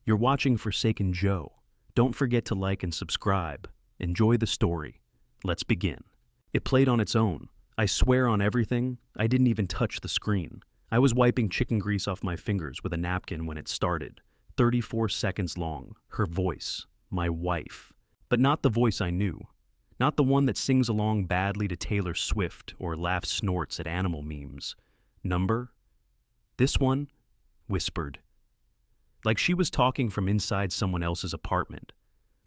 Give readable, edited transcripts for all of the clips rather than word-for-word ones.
You're watching Forsaken Joe. Don't forget to like and subscribe. Enjoy the story. Let's begin. It played on its own. I swear on everything, I didn't even touch the screen. I was wiping chicken grease off my fingers with a napkin when it started. 34 seconds long. Her voice. My wife. But not the voice I knew. Not the one that sings along badly to Taylor Swift or laughs snorts at animal memes. Number? This one whispered. Like she was talking from inside someone else's apartment.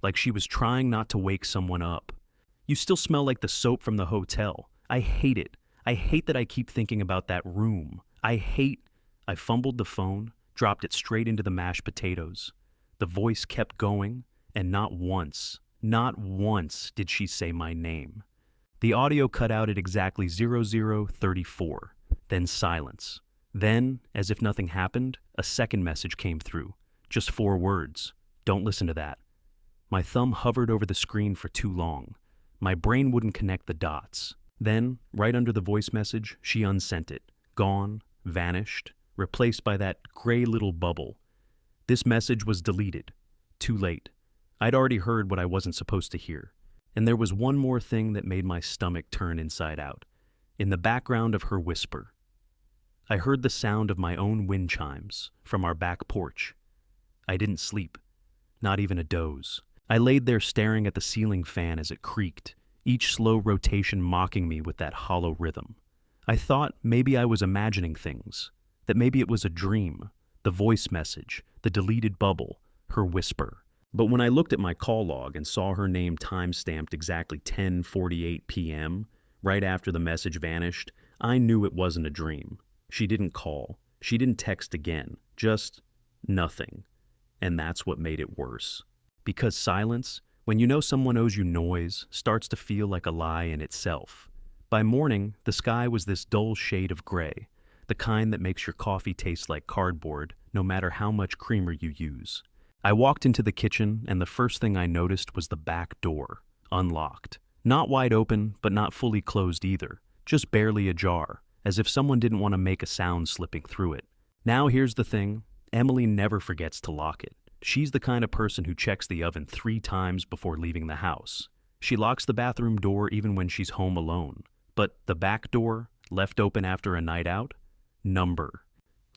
Like she was trying not to wake someone up. You still smell like the soap from the hotel. I hate it. I hate that I keep thinking about that room. I fumbled the phone, dropped it straight into the mashed potatoes. The voice kept going, and not once did she say my name. The audio cut out at exactly 0034. Then silence. Then, as if nothing happened, a second message came through. Just 4 words. Don't listen to that. My thumb hovered over the screen for too long. My brain wouldn't connect the dots. Then, right under the voice message, she unsent it. Gone, vanished, replaced by that gray little bubble. This message was deleted. Too late. I'd already heard what I wasn't supposed to hear. And there was one more thing that made my stomach turn inside out. In the background of her whisper, I heard the sound of my own wind chimes from our back porch. I didn't sleep, not even a doze. I laid there staring at the ceiling fan as it creaked, each slow rotation mocking me with that hollow rhythm. I thought maybe I was imagining things, that maybe it was a dream, the voice message, the deleted bubble, her whisper. But when I looked at my call log and saw her name time-stamped exactly 10:48 p.m., right after the message vanished, I knew it wasn't a dream. She didn't call. She didn't text again. Just nothing. And that's what made it worse. Because silence, when you know someone owes you noise, starts to feel like a lie in itself. By morning, the sky was this dull shade of gray, the kind that makes your coffee taste like cardboard, no matter how much creamer you use. I walked into the kitchen, and the first thing I noticed was the back door, unlocked. Not wide open, but not fully closed either, just barely ajar, as if someone didn't want to make a sound slipping through it. Now here's the thing, Emily never forgets to lock it. She's the kind of person who checks the oven 3 times before leaving the house. She locks the bathroom door even when she's home alone. But the back door, left open after a night out? Number.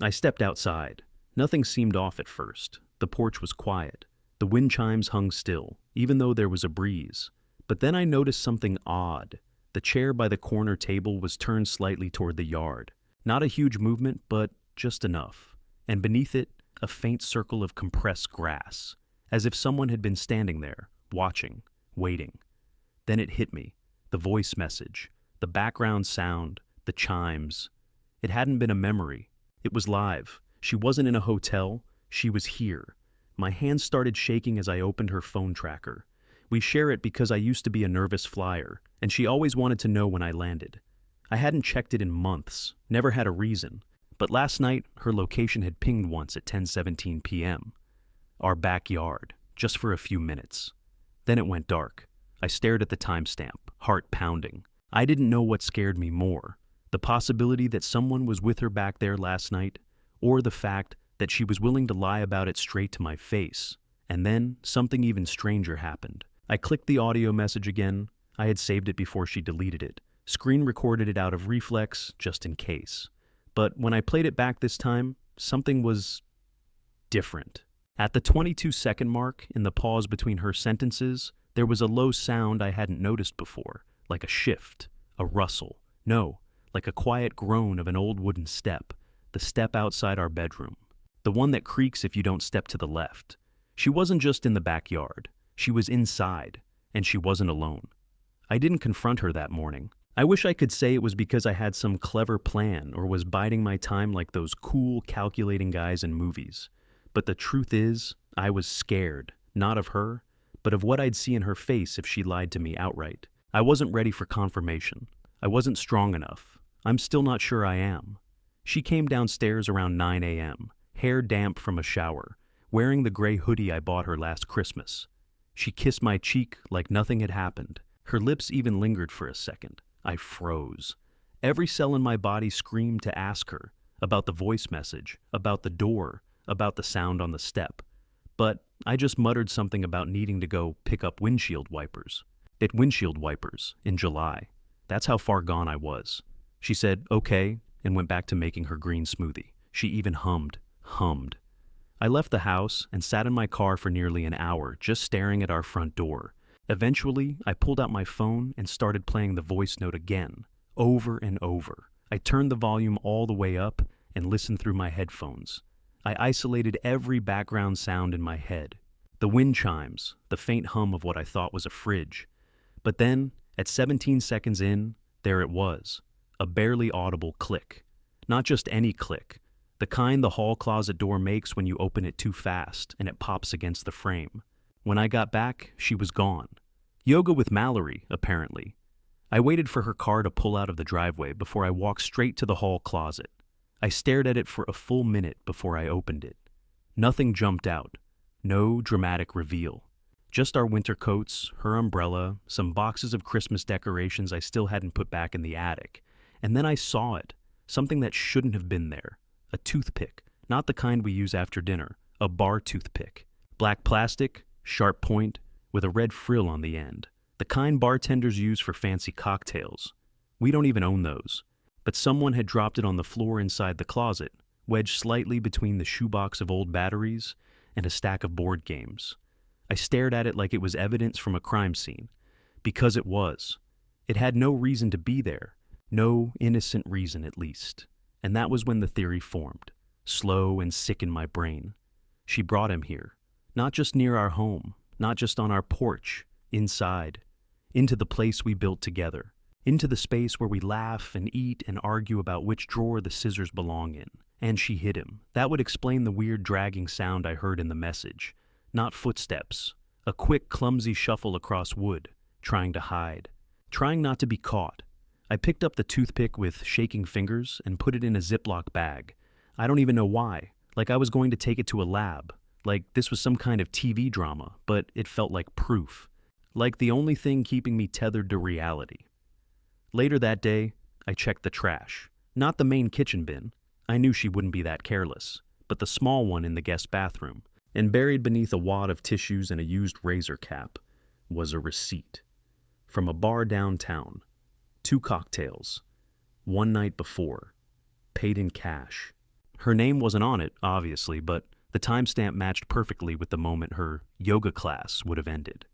I stepped outside. Nothing seemed off at first. The porch was quiet. The wind chimes hung still, even though there was a breeze. But then I noticed something odd. The chair by the corner table was turned slightly toward the yard. Not a huge movement, but just enough. And beneath it, a faint circle of compressed grass, as if someone had been standing there, watching, waiting. Then it hit me. The voice message, the background sound, the chimes. It hadn't been a memory. It was live. She wasn't in a hotel. She was here. My hands started shaking as I opened her phone tracker. We share it because I used to be a nervous flyer, and she always wanted to know when I landed. I hadn't checked it in months, never had a reason, but last night her location had pinged once at 10:17 p.m. Our backyard, just for a few minutes. Then it went dark. I stared at the timestamp, heart pounding. I didn't know what scared me more, the possibility that someone was with her back there last night, or the fact that she was willing to lie about it straight to my face. And then something even stranger happened. I clicked the audio message again. I had saved it before she deleted it. Screen recorded it out of reflex, just in case. But when I played it back this time, something was different. At the 22-second mark, in the pause between her sentences, there was a low sound I hadn't noticed before, like a shift, a rustle. No, like a quiet groan of an old wooden step, the step outside our bedroom. The one that creaks if you don't step to the left. She wasn't just in the backyard. She was inside, and she wasn't alone. I didn't confront her that morning. I wish I could say it was because I had some clever plan or was biding my time like those cool, calculating guys in movies. But the truth is, I was scared, not of her, but of what I'd see in her face if she lied to me outright. I wasn't ready for confirmation. I wasn't strong enough. I'm still not sure I am. She came downstairs around 9 a.m., hair damp from a shower, wearing the gray hoodie I bought her last Christmas. She kissed my cheek like nothing had happened. Her lips even lingered for a second. I froze. Every cell in my body screamed to ask her about the voice message, about the door, about the sound on the step. but I just muttered something about needing to go pick up windshield wipers. Windshield wipers in July. That's how far gone I was. She said, okay, and went back to making her green smoothie. She even hummed. I left the house and sat in my car for nearly an hour, just staring at our front door. Eventually, I pulled out my phone and started playing the voice note again, over and over. I turned the volume all the way up and listened through my headphones. I isolated every background sound in my head. The wind chimes, the faint hum of what I thought was a fridge. But then, at 17 seconds in, there it was. A barely audible click. Not just any click. The kind the hall closet door makes when you open it too fast and it pops against the frame. When I got back, she was gone. Yoga with Mallory, apparently. I waited for her car to pull out of the driveway before I walked straight to the hall closet. I stared at it for a full minute before I opened it. Nothing jumped out. No dramatic reveal. Just our winter coats, her umbrella, some boxes of Christmas decorations I still hadn't put back in the attic. And then I saw it. Something that shouldn't have been there. A toothpick. Not the kind we use after dinner. A bar toothpick. Black plastic, sharp point, with a red frill on the end. The kind bartenders use for fancy cocktails. We don't even own those. But someone had dropped it on the floor inside the closet, wedged slightly between the shoebox of old batteries and a stack of board games. I stared at it like it was evidence from a crime scene. Because it was. It had no reason to be there. No innocent reason, at least. And that was when the theory formed, slow and sick in my brain. She brought him here. Not just near our home, not just on our porch, inside. Into the place we built together. Into the space where we laugh and eat and argue about which drawer the scissors belong in. And she hid him. That would explain the weird dragging sound I heard in the message. Not footsteps. A quick, clumsy shuffle across wood, trying to hide. Trying not to be caught. I picked up the toothpick with shaking fingers and put it in a Ziploc bag. I don't even know why. Like I was going to take it to a lab. Like this was some kind of TV drama, but it felt like proof. Like the only thing keeping me tethered to reality. Later that day, I checked the trash. Not the main kitchen bin. I knew she wouldn't be that careless. But the small one in the guest bathroom. And buried beneath a wad of tissues and a used razor cap was a receipt. From a bar downtown. 2 cocktails. 1 night before. Paid in cash. Her name wasn't on it, obviously, but the timestamp matched perfectly with the moment her yoga class would have ended.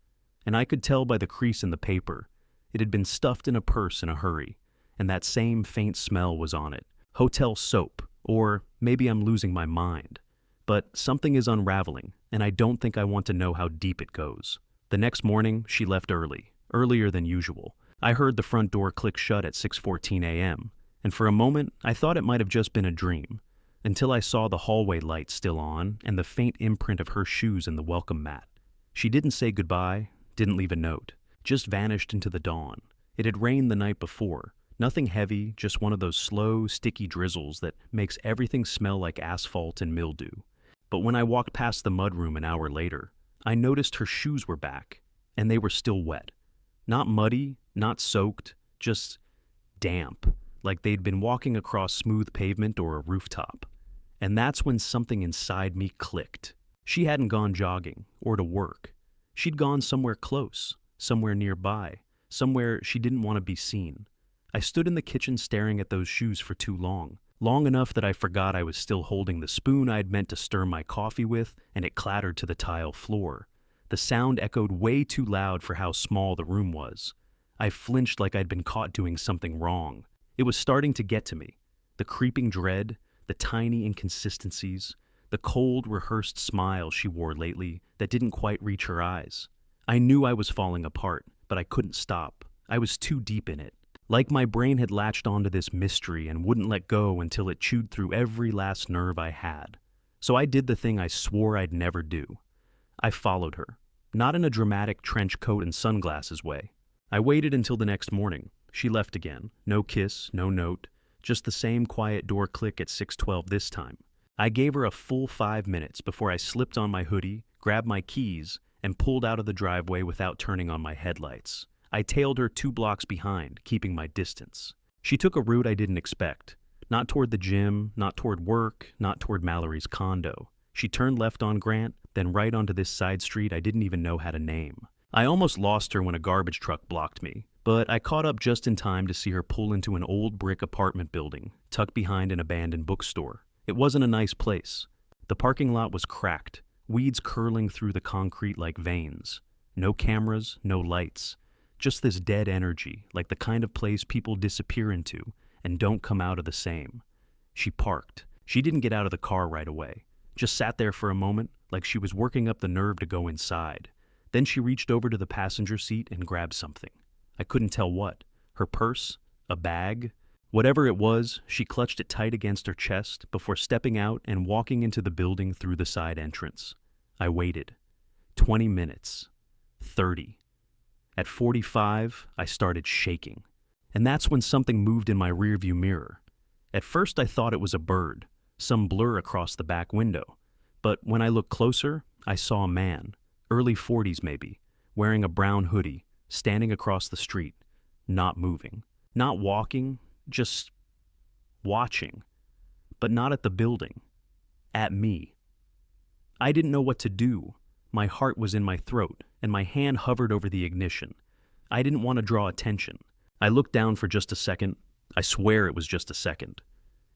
And I could tell by the crease in the paper. It had been stuffed in a purse in a hurry, and that same faint smell was on it. Hotel soap, or maybe I'm losing my mind. But something is unraveling, and I don't think I want to know how deep it goes. The next morning, she left early, earlier than usual. I heard the front door click shut at 6:14 a.m., and for a moment, I thought it might have just been a dream, until I saw the hallway light still on and the faint imprint of her shoes in the welcome mat. She didn't say goodbye, didn't leave a note, just vanished into the dawn. It had rained the night before. Nothing heavy, just one of those slow, sticky drizzles that makes everything smell like asphalt and mildew. But when I walked past the mudroom an hour later, I noticed her shoes were back, and they were still wet. Not muddy, not soaked, just damp, like they'd been walking across smooth pavement or a rooftop. And that's when something inside me clicked. She hadn't gone jogging or to work. She'd gone somewhere close, somewhere nearby, somewhere she didn't want to be seen. I stood in the kitchen staring at those shoes for too long. Long enough that I forgot I was still holding the spoon I'd meant to stir my coffee with, and it clattered to the tile floor. The sound echoed way too loud for how small the room was. I flinched like I'd been caught doing something wrong. It was starting to get to me. The creeping dread, the tiny inconsistencies, the cold, rehearsed smile she wore lately that didn't quite reach her eyes. I knew I was falling apart, but I couldn't stop. I was too deep in it. Like my brain had latched onto this mystery and wouldn't let go until it chewed through every last nerve I had. So I did the thing I swore I'd never do. I followed her, not in a dramatic trench coat and sunglasses way. I waited until the next morning. She left again. No kiss, no note, just the same quiet door click at 6:12 this time. I gave her a full 5 minutes before I slipped on my hoodie, grabbed my keys, and pulled out of the driveway without turning on my headlights. I tailed her 2 blocks behind, keeping my distance. She took a route I didn't expect. Not toward the gym, not toward work, not toward Mallory's condo. She turned left on Grant, then right onto this side street I didn't even know how to name. I almost lost her when a garbage truck blocked me, but I caught up just in time to see her pull into an old brick apartment building tucked behind an abandoned bookstore. It wasn't a nice place. The parking lot was cracked, weeds curling through the concrete like veins. No cameras, no lights. Just this dead energy, like the kind of place people disappear into and don't come out of the same. She parked. She didn't get out of the car right away. Just sat there for a moment, like she was working up the nerve to go inside. Then she reached over to the passenger seat and grabbed something. I couldn't tell what. Her purse? A bag? Whatever it was, she clutched it tight against her chest before stepping out and walking into the building through the side entrance. I waited. 20 minutes. 30. At 45, I started shaking. And that's when something moved in my rearview mirror. At first I thought it was a bird, some blur across the back window. But when I looked closer, I saw a man, early 40s maybe, wearing a brown hoodie, standing across the street, not moving. Not walking, just watching. But not at the building. At me. I didn't know what to do. My heart was in my throat, and my hand hovered over the ignition. I didn't want to draw attention. I looked down for just a second. I swear it was just a second.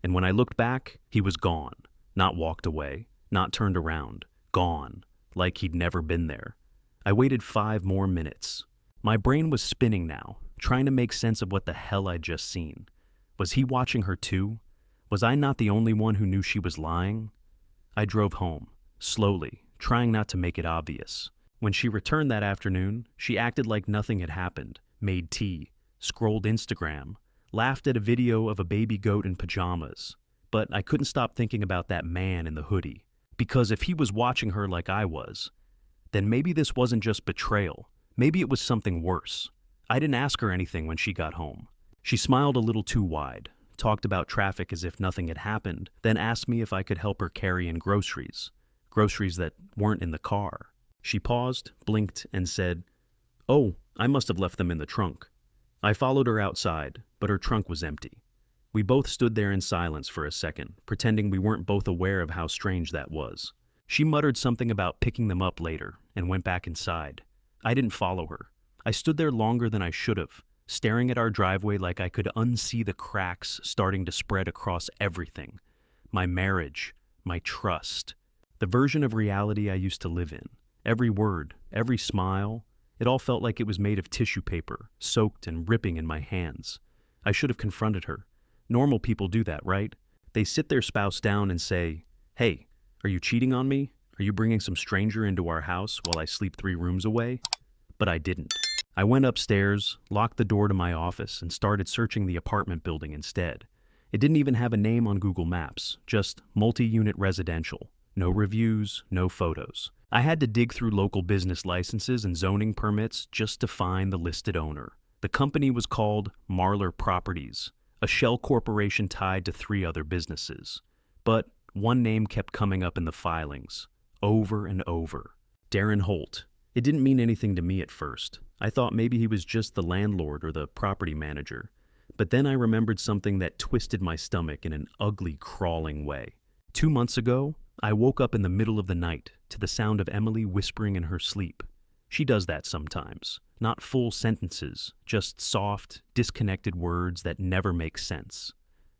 And when I looked back, he was gone. Not walked away, not turned around. Gone, like he'd never been there. I waited 5 more minutes. My brain was spinning now, trying to make sense of what the hell I'd just seen. Was he watching her too? Was I not the only one who knew she was lying? I drove home, slowly, trying not to make it obvious. When she returned that afternoon, she acted like nothing had happened, made tea, scrolled Instagram, laughed at a video of a baby goat in pajamas. But I couldn't stop thinking about that man in the hoodie. Because if he was watching her like I was, then maybe this wasn't just betrayal. Maybe it was something worse. I didn't ask her anything when she got home. She smiled a little too wide, talked about traffic as if nothing had happened, then asked me if I could help her carry in groceries. Groceries that weren't in the car. She paused, blinked, and said, "Oh, I must have left them in the trunk." I followed her outside, but her trunk was empty. We both stood there in silence for a second, pretending we weren't both aware of how strange that was. She muttered something about picking them up later and went back inside. I didn't follow her. I stood there longer than I should have, staring at our driveway like I could unsee the cracks starting to spread across everything. My marriage, my trust. The version of reality I used to live in. Every word, every smile, it all felt like it was made of tissue paper, soaked and ripping in my hands. I should have confronted her. Normal people do that, right? They sit their spouse down and say, "Hey, are you cheating on me? Are you bringing some stranger into our house while I sleep 3 rooms away?" But I didn't. I went upstairs, locked the door to my office, and started searching the apartment building instead. It didn't even have a name on Google Maps, just multi-unit residential. No reviews, no photos. I had to dig through local business licenses and zoning permits just to find the listed owner. The company was called Marlar Properties, a shell corporation tied to 3 other businesses. But one name kept coming up in the filings, over and over. Darren Holt. It didn't mean anything to me at first. I thought maybe he was just the landlord or the property manager. But then I remembered something that twisted my stomach in an ugly, crawling way. 2 months ago, I woke up in the middle of the night to the sound of Emily whispering in her sleep. She does that sometimes. Not full sentences, just soft, disconnected words that never make sense.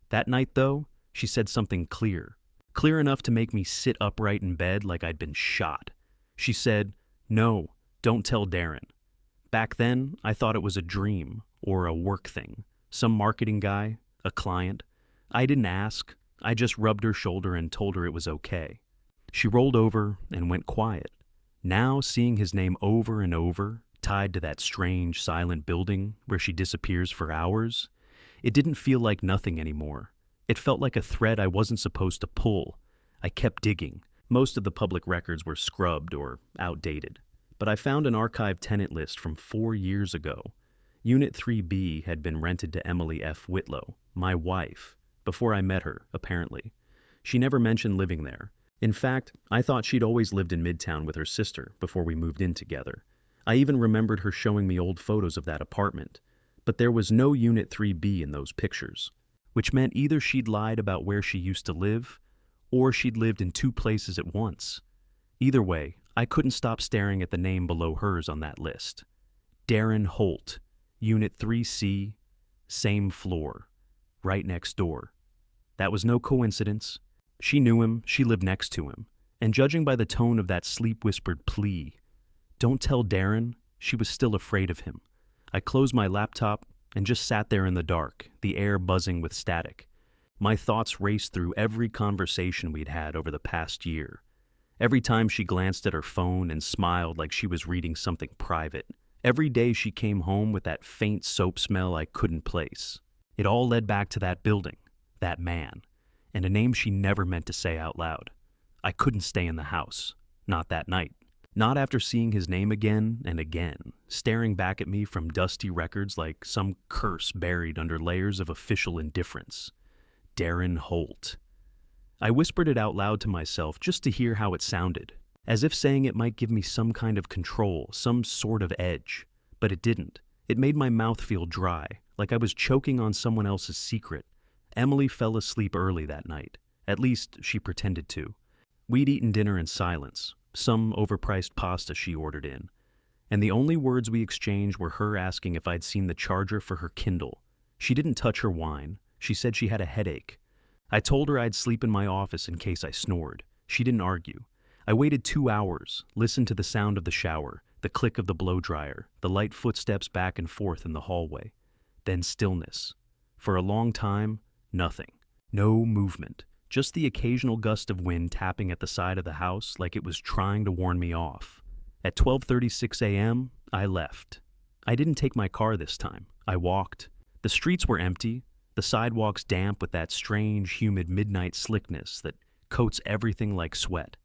That night, though, she said something clear. Clear enough to make me sit upright in bed like I'd been shot. She said, "No, don't tell Darren." Back then, I thought it was a dream or a work thing. Some marketing guy, a client. I didn't ask. I just rubbed her shoulder and told her it was okay. She rolled over and went quiet. Now, seeing his name over and over, tied to that strange, silent building where she disappears for hours, it didn't feel like nothing anymore. It felt like a thread I wasn't supposed to pull. I kept digging. Most of the public records were scrubbed or outdated. But I found an archived tenant list from 4 years ago. Unit 3B had been rented to Emily F. Whitlow, my wife, before I met her, apparently. She never mentioned living there. In fact, I thought she'd always lived in Midtown with her sister before we moved in together. I even remembered her showing me old photos of that apartment. But there was no Unit 3B in those pictures, which meant either she'd lied about where she used to live, or she'd lived in 2 places at once. Either way, I couldn't stop staring at the name below hers on that list. Darren Holt, Unit 3C, same floor, right next door. That was no coincidence. She knew him, she lived next to him, and judging by the tone of that sleep-whispered plea, "Don't tell Darren," she was still afraid of him. I closed my laptop and just sat there in the dark, the air buzzing with static. My thoughts raced through every conversation we'd had over the past year. Every time she glanced at her phone and smiled like she was reading something private. Every day she came home with that faint soap smell I couldn't place. It all led back to that building, that man, and a name she never meant to say out loud. I couldn't stay in the house. Not that night. Not after seeing his name again and again, staring back at me from dusty records like some curse buried under layers of official indifference. Darren Holt. I whispered it out loud to myself just to hear how it sounded, as if saying it might give me some kind of control, some sort of edge. But it didn't. It made my mouth feel dry, like I was choking on someone else's secret. Emily fell asleep early that night. At least, she pretended to. We'd eaten dinner in silence, some overpriced pasta she ordered in, and the only words we exchanged were her asking if I'd seen the charger for her Kindle. She didn't touch her wine. She said she had a headache. I told her I'd sleep in my office in case I snored. She didn't argue. I waited 2 hours, listened to the sound of the shower, the click of the blow dryer, the light footsteps back and forth in the hallway. Then stillness. For a long time, nothing. No movement. Just the occasional gust of wind tapping at the side of the house like it was trying to warn me off. At 12:36 a.m., I left. I didn't take my car this time. I walked. The streets were empty, the sidewalks damp with that strange, humid midnight slickness that coats everything like sweat.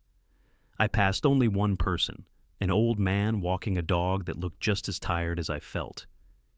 I passed only one person, an old man walking a dog that looked just as tired as I felt.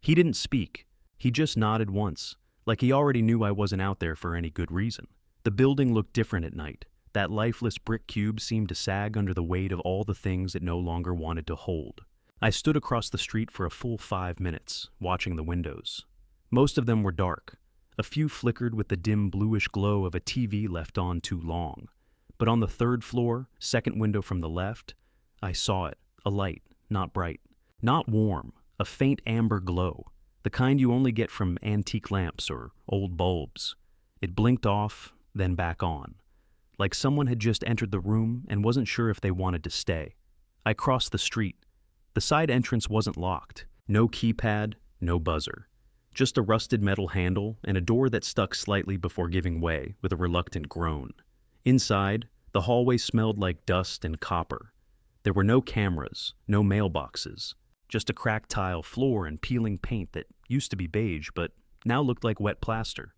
He didn't speak. He just nodded once, like he already knew I wasn't out there for any good reason. The building looked different at night. That lifeless brick cube seemed to sag under the weight of all the things it no longer wanted to hold. I stood across the street for a full 5 minutes, watching the windows. Most of them were dark. A few flickered with the dim bluish glow of a TV left on too long. But on the third floor, second window from the left, I saw it, a light, not bright, not warm, a faint amber glow, the kind you only get from antique lamps or old bulbs. It blinked off, then back on, like someone had just entered the room and wasn't sure if they wanted to stay. I crossed the street. The side entrance wasn't locked. No keypad, no buzzer. Just a rusted metal handle and a door that stuck slightly before giving way with a reluctant groan. Inside, the hallway smelled like dust and copper. There were no cameras, no mailboxes, just a cracked tile floor and peeling paint that used to be beige but now looked like wet plaster.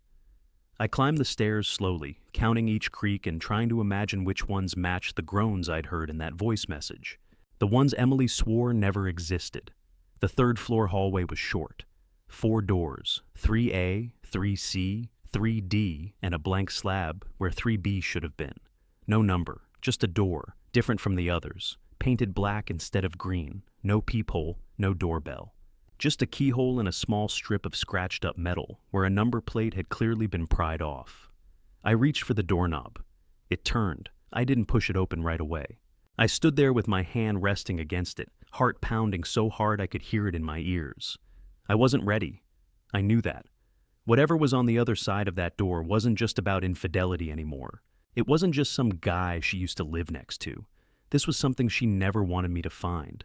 I climbed the stairs slowly, counting each creak and trying to imagine which ones matched the groans I'd heard in that voice message. The ones Emily swore never existed. The third floor hallway was short. 4 doors, 3A, 3C, 3D, and a blank slab where 3B should have been. No number, just a door, different from the others, painted black instead of green, no peephole, no doorbell. Just a keyhole in a small strip of scratched-up metal where a number plate had clearly been pried off. I reached for the doorknob. It turned. I didn't push it open right away. I stood there with my hand resting against it, heart pounding so hard I could hear it in my ears. I wasn't ready. I knew that. Whatever was on the other side of that door wasn't just about infidelity anymore. It wasn't just some guy she used to live next to. This was something she never wanted me to find.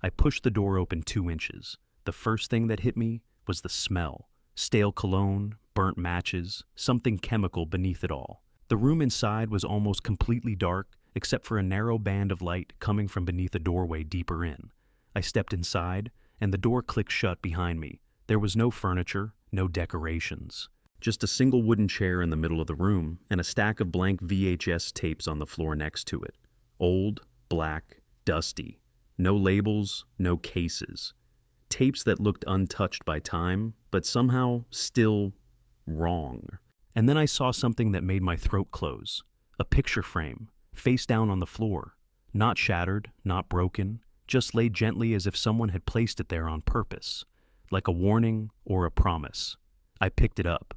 I pushed the door open 2 inches. The first thing that hit me was the smell. Stale cologne, burnt matches, something chemical beneath it all. The room inside was almost completely dark, except for a narrow band of light coming from beneath a doorway deeper in. I stepped inside, and the door clicked shut behind me. There was no furniture, no decorations. Just a single wooden chair in the middle of the room, and a stack of blank VHS tapes on the floor next to it. Old, black, dusty. No labels, no cases. Tapes that looked untouched by time, but somehow still wrong. And then I saw something that made my throat close. A picture frame, face down on the floor. Not shattered, not broken, just laid gently as if someone had placed it there on purpose, like a warning or a promise. I picked it up.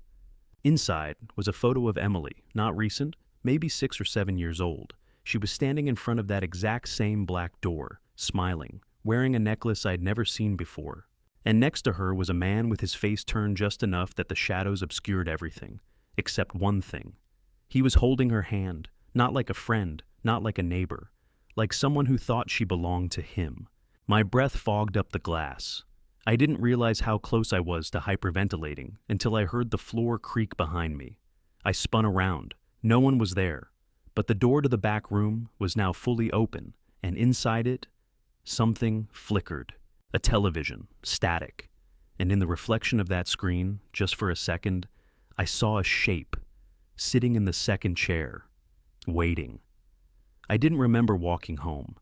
Inside was a photo of Emily, not recent, maybe 6 or 7 years old. She was standing in front of that exact same black door, smiling, wearing a necklace I'd never seen before. And next to her was a man with his face turned just enough that the shadows obscured everything, except one thing. He was holding her hand, not like a friend, not like a neighbor, like someone who thought she belonged to him. My breath fogged up the glass. I didn't realize how close I was to hyperventilating until I heard the floor creak behind me. I spun around. No one was there, but the door to the back room was now fully open, and inside it, something flickered. A television, static. And in the reflection of that screen, just for a second, I saw a shape, sitting in the second chair, waiting. I didn't remember walking home.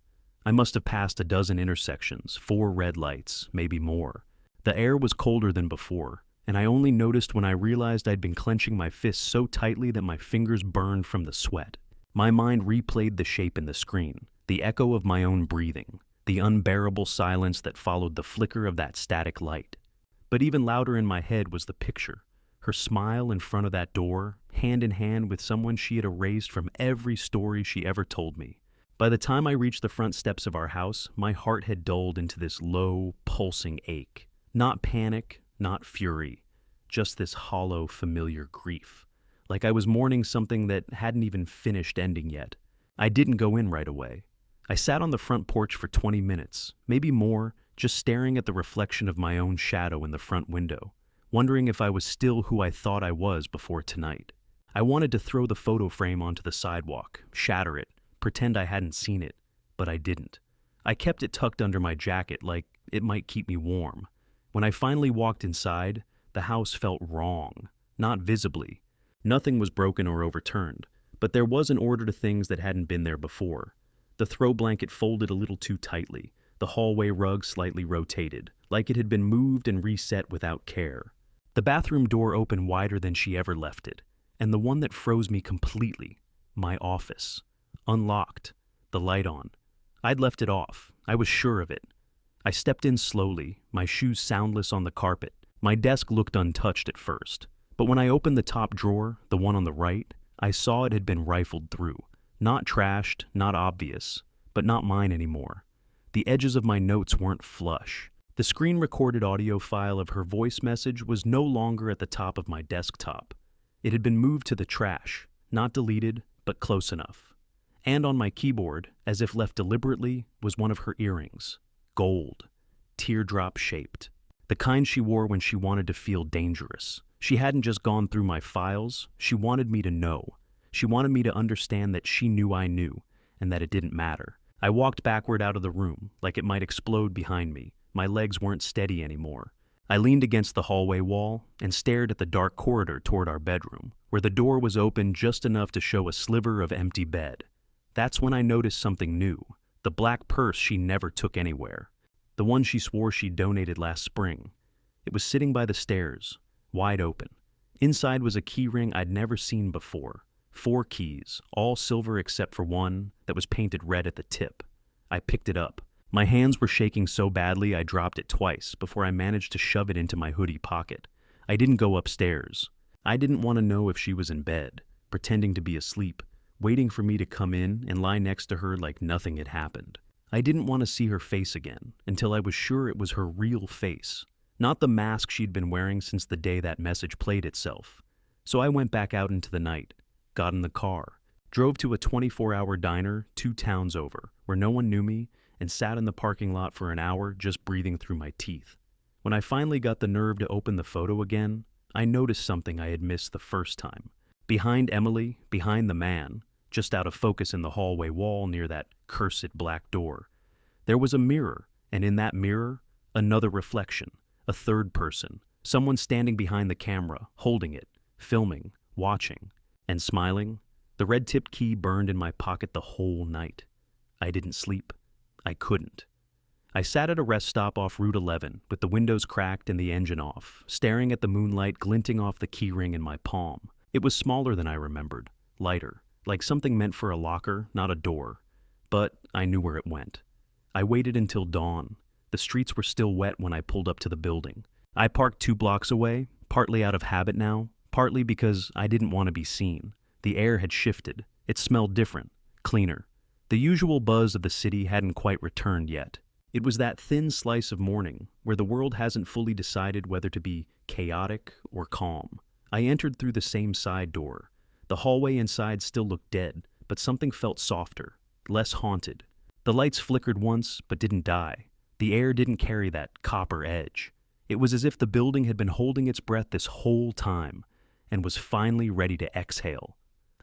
I must have passed a dozen intersections, 4 red lights, maybe more. The air was colder than before, and I only noticed when I realized I'd been clenching my fists so tightly that my fingers burned from the sweat. My mind replayed the shape in the screen, the echo of my own breathing, the unbearable silence that followed the flicker of that static light. But even louder in my head was the picture, her smile in front of that door, hand in hand with someone she had erased from every story she ever told me. By the time I reached the front steps of our house, my heart had dulled into this low, pulsing ache. Not panic, not fury, just this hollow, familiar grief. Like I was mourning something that hadn't even finished ending yet. I didn't go in right away. I sat on the front porch for 20 minutes, maybe more, just staring at the reflection of my own shadow in the front window, wondering if I was still who I thought I was before tonight. I wanted to throw the photo frame onto the sidewalk, shatter it, pretend I hadn't seen it, but I didn't. I kept it tucked under my jacket like it might keep me warm. When I finally walked inside, the house felt wrong, not visibly. Nothing was broken or overturned, but there was an order to things that hadn't been there before. The throw blanket folded a little too tightly, the hallway rug slightly rotated, like it had been moved and reset without care. The bathroom door opened wider than she ever left it, and the one that froze me completely, my office. Unlocked, the light on. I'd left it off, I was sure of it. I stepped in slowly, my shoes soundless on the carpet. My desk looked untouched at first, but when I opened the top drawer, the one on the right, I saw it had been rifled through. Not trashed, not obvious, but not mine anymore. The edges of my notes weren't flush. The screen-recorded audio file of her voice message was no longer at the top of my desktop. It had been moved to the trash, not deleted, but close enough. And on my keyboard, as if left deliberately, was one of her earrings. Gold, teardrop-shaped. The kind she wore when she wanted to feel dangerous. She hadn't just gone through my files, she wanted me to know. She wanted me to understand that she knew I knew, and that it didn't matter. I walked backward out of the room, like it might explode behind me. My legs weren't steady anymore. I leaned against the hallway wall and stared at the dark corridor toward our bedroom, where the door was open just enough to show a sliver of empty bed. That's when I noticed something new. The black purse she never took anywhere. The one she swore she donated last spring. It was sitting by the stairs, wide open. Inside was a key ring I'd never seen before. 4 keys, all silver except for one that was painted red at the tip. I picked it up. My hands were shaking so badly I dropped it twice before I managed to shove it into my hoodie pocket. I didn't go upstairs. I didn't want to know if she was in bed, pretending to be asleep, waiting for me to come in and lie next to her like nothing had happened. I didn't want to see her face again until I was sure it was her real face, not the mask she'd been wearing since the day that message played itself. So I went back out into the night, got in the car, drove to a 24-hour diner 2 towns over, where no one knew me, and sat in the parking lot for an hour just breathing through my teeth. When I finally got the nerve to open the photo again, I noticed something I had missed the first time. Behind Emily, behind the man, just out of focus in the hallway wall near that cursed black door, there was a mirror, and in that mirror, another reflection, a third person, someone standing behind the camera, holding it, filming, watching, and smiling. The red-tipped key burned in my pocket the whole night. I didn't sleep. I couldn't. I sat at a rest stop off Route 11 with the windows cracked and the engine off, staring at the moonlight glinting off the keyring in my palm. It was smaller than I remembered, lighter, like something meant for a locker, not a door. But I knew where it went. I waited until dawn. The streets were still wet when I pulled up to the building. I parked 2 blocks away, partly out of habit now, partly because I didn't want to be seen. The air had shifted. It smelled different, cleaner. The usual buzz of the city hadn't quite returned yet. It was that thin slice of morning where the world hasn't fully decided whether to be chaotic or calm. I entered through the same side door. The hallway inside still looked dead, but something felt softer, less haunted. The lights flickered once, but didn't die. The air didn't carry that copper edge. It was as if the building had been holding its breath this whole time and was finally ready to exhale.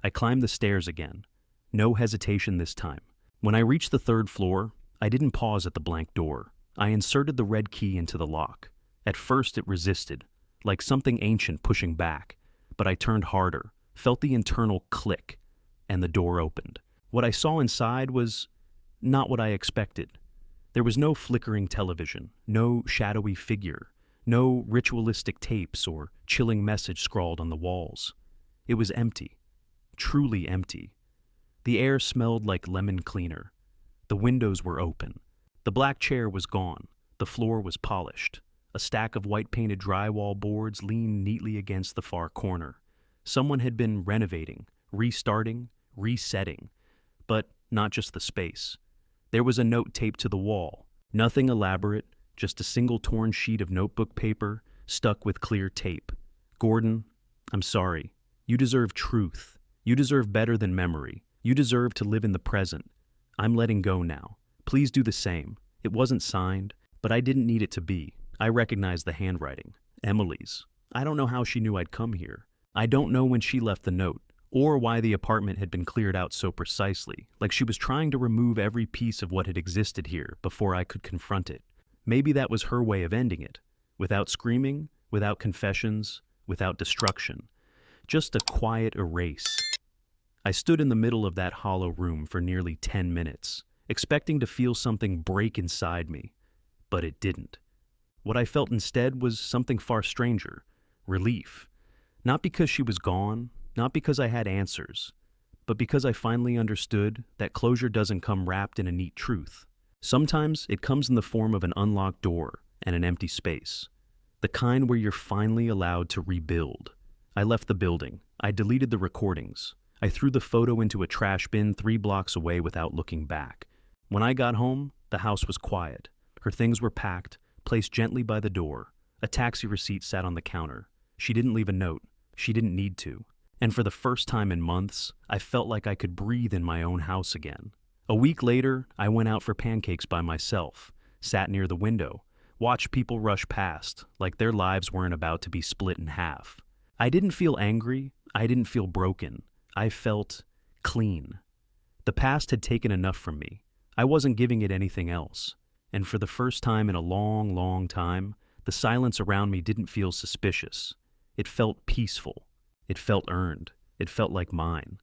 I climbed the stairs again. No hesitation this time. When I reached the third floor, I didn't pause at the blank door. I inserted the red key into the lock. At first it resisted, like something ancient pushing back, but I turned harder, felt the internal click, and the door opened. What I saw inside was not what I expected. There was no flickering television, no shadowy figure, no ritualistic tapes or chilling message scrawled on the walls. It was empty, truly empty. The air smelled like lemon cleaner. The windows were open. The black chair was gone. The floor was polished. A stack of white-painted drywall boards leaned neatly against the far corner. Someone had been renovating, restarting, resetting, but not just the space. There was a note taped to the wall. Nothing elaborate, just a single torn sheet of notebook paper stuck with clear tape. Gordon, I'm sorry. You deserve truth. You deserve better than memory. You deserve to live in the present. I'm letting go now. Please do the same. It wasn't signed, but I didn't need it to be. I recognized the handwriting. Emily's. I don't know how she knew I'd come here. I don't know when she left the note, or why the apartment had been cleared out so precisely, like she was trying to remove every piece of what had existed here before I could confront it. Maybe that was her way of ending it. Without screaming, without confessions, without destruction. Just a quiet erase. I stood in the middle of that hollow room for nearly 10 minutes, expecting to feel something break inside me, but it didn't. What I felt instead was something far stranger, relief. Not because she was gone, not because I had answers, but because I finally understood that closure doesn't come wrapped in a neat truth. Sometimes it comes in the form of an unlocked door and an empty space, the kind where you're finally allowed to rebuild. I left the building. I deleted the recordings. I threw the photo into a trash bin 3 blocks away without looking back. When I got home, the house was quiet. Her things were packed, placed gently by the door. A taxi receipt sat on the counter. She didn't leave a note. She didn't need to. And for the first time in months, I felt like I could breathe in my own house again. A week later, I went out for pancakes by myself, sat near the window, watched people rush past, like their lives weren't about to be split in half. I didn't feel angry. I didn't feel broken. I felt clean. The past had taken enough from me. I wasn't giving it anything else. And for the first time in a long, long time, the silence around me didn't feel suspicious. It felt peaceful. It felt earned. It felt like mine.